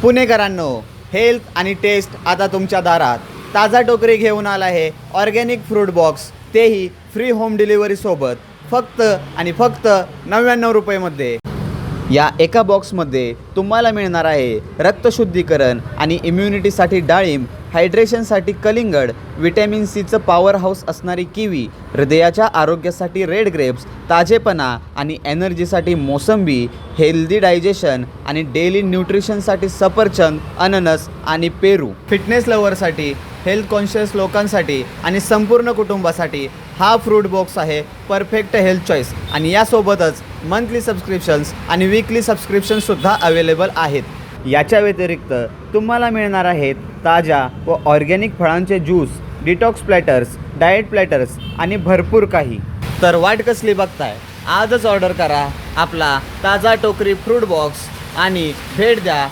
पुणेकरांनो, health आणि taste आता तुमच्या दारात. ताजा टोकरी घेऊन आला आहे ऑर्गॅनिक फ्रूट बॉक्स, तेही फ्री होम डिलिव्हरीसोबत, फक्त आणि फक्त 99 रुपयेमध्ये. या एका बॉक्समध्ये तुम्हाला मिळणार आहे रक्तशुद्धीकरण आणि इम्युनिटीसाठी डाळिंब, हायड्रेशनसाठी कलिंगड, व्हिटॅमिन सीचं पॉवर हाऊस असणारी किवी, हृदयाच्या आरोग्यासाठी रेड ग्रेप्स, ताजेपणा आणि एनर्जीसाठी मोसंबी, हेल्दी डायजेशन आणि डेली न्यूट्रिशनसाठी सफरचंद, अननस आणि पेरू, फिटनेस लव्हरसाठी, हेल्थ कॉन्शियस लोकांसाठी आणि संपूर्ण कुटुंबासाठी हा फ्रूट बॉक्स आहे परफेक्ट हेल्थ चॉईस. आणि यासोबतच मंथली सबस्क्रिप्शन्स आणि वीकली सबस्क्रिप्शनसुद्धा अवेलेबल आहेत. याच्या व्यतिरिक्त तुम्हाला मिळणार आहेत ताज्या व ऑर्गॅनिक फळांचे ज्यूस, डिटॉक्स प्लॅटर्स, डाएट प्लॅटर्स आणि भरपूर काही. तर वाट कसली बघताय? आजच ऑर्डर करा आपला ताजा टोकरी फ्रूट बॉक्स आणि भेट द्या